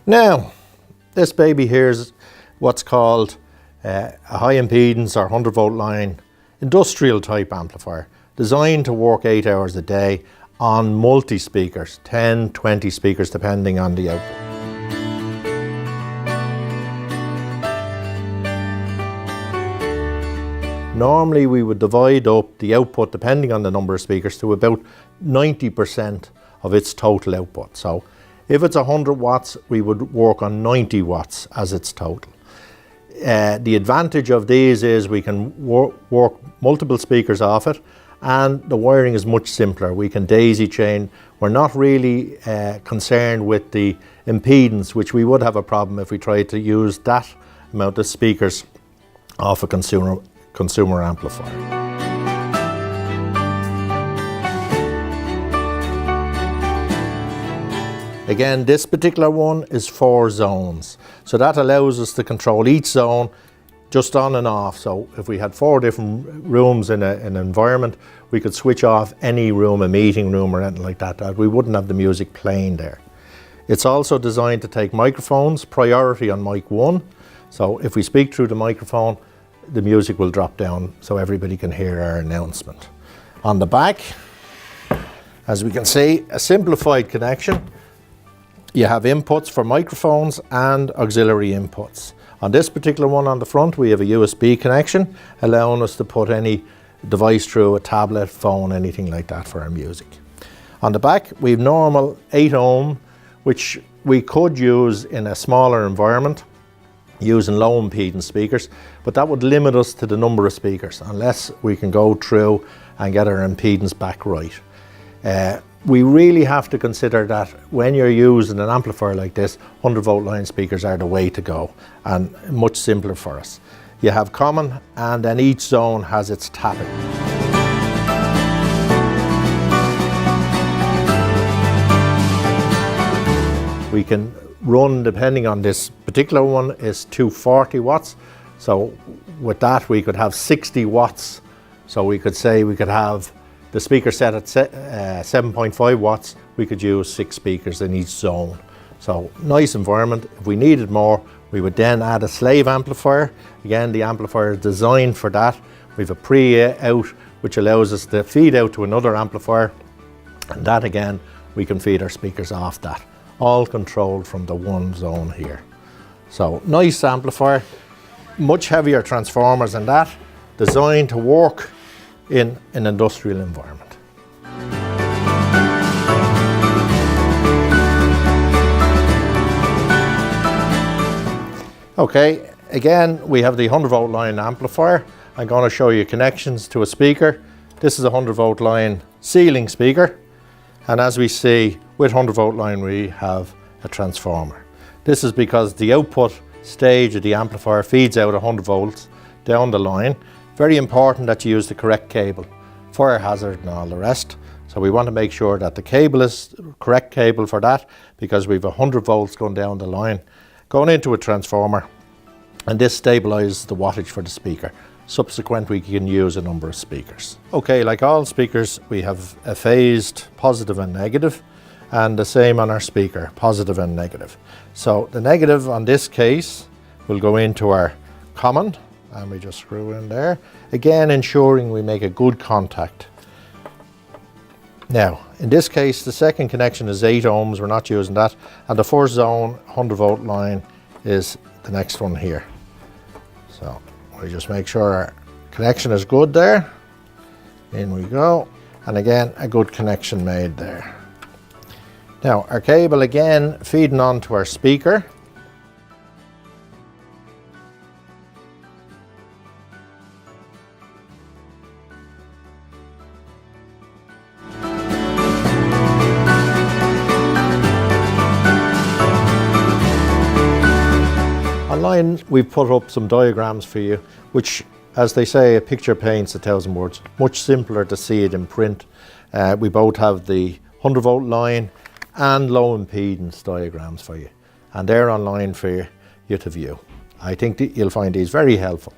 Now, this baby here is what's called a high impedance or 100 volt line industrial type amplifier, designed to work 8 hours a day on multi speakers, 10, 20 speakers depending on the output. Normally we would divide up the output, depending on the number of speakers, to about 90% of its total output. So if it's 100 watts, we would work on 90 watts as its total. The advantage of these is we can work multiple speakers off it, and the wiring is much simpler. We can daisy chain. We're not really concerned with the impedance, which we would have a problem if we tried to use that amount of speakers off a consumer amplifier. Again, this particular one is 4 zones, so that allows us to control each zone just on and off. So if we had 4 different rooms in an environment, we could switch off any room, a meeting room or anything like that. We wouldn't have the music playing there. It's also designed to take microphones, priority on mic 1. So if we speak through the microphone, the music will drop down so everybody can hear our announcement. On the back, as we can see, a simplified connection. You have inputs for microphones and auxiliary inputs. On this particular one on the front, we have a USB connection, allowing us to put any device through, a tablet, phone, anything like that for our music. On the back, we have normal 8 ohm, which we could use in a smaller environment using low impedance speakers, but that would limit us to the number of speakers unless we can go through and get our impedance back right. We really have to consider that when you're using an amplifier like this, 100 volt line speakers are the way to go and much simpler for us. You have common, and then each zone has its tapping. We can run, depending on this particular one, is 240 watts. So with that we could have 60 watts. So we could say we could have the speaker set at 7.5 watts, we could use 6 speakers in each zone. So nice environment. If we needed more, we would then add a slave amplifier. Again, the amplifier is designed for that. We have a pre-out which allows us to feed out to another amplifier, and that again, we can feed our speakers off that. All controlled from the one zone here. So nice amplifier, much heavier transformers than that, designed to work in an industrial environment. Okay, again we have the 100 volt line amplifier. I'm going to show you connections to a speaker. This is a 100 volt line ceiling speaker, and as we see with 100 volt line we have a transformer. This is because the output stage of the amplifier feeds out 100 volts down the line. Very important that you use the correct cable, fire hazard and all the rest. So we want to make sure that the cable is the correct cable for that, because we have 100 volts going down the line, going into a transformer, and this stabilizes the wattage for the speaker. Subsequently, we can use a number of speakers. Okay, like all speakers, we have a phased positive and negative, and the same on our speaker, positive and negative. So the negative on this case will go into our common, and we just screw in there, again ensuring we make a good contact. Now in this case the second connection is 8 ohms, we're not using that, and the first zone 100 volt line is the next one here. So we just make sure our connection is good there. In we go, and again a good connection made there. Now our cable again feeding onto our speaker. Online we've put up some diagrams for you, which, as they say, a picture paints 1,000 words. Much simpler to see it in print. We both have the 100 volt line and low impedance diagrams for you, and they're online for you to view. I think that you'll find these very helpful.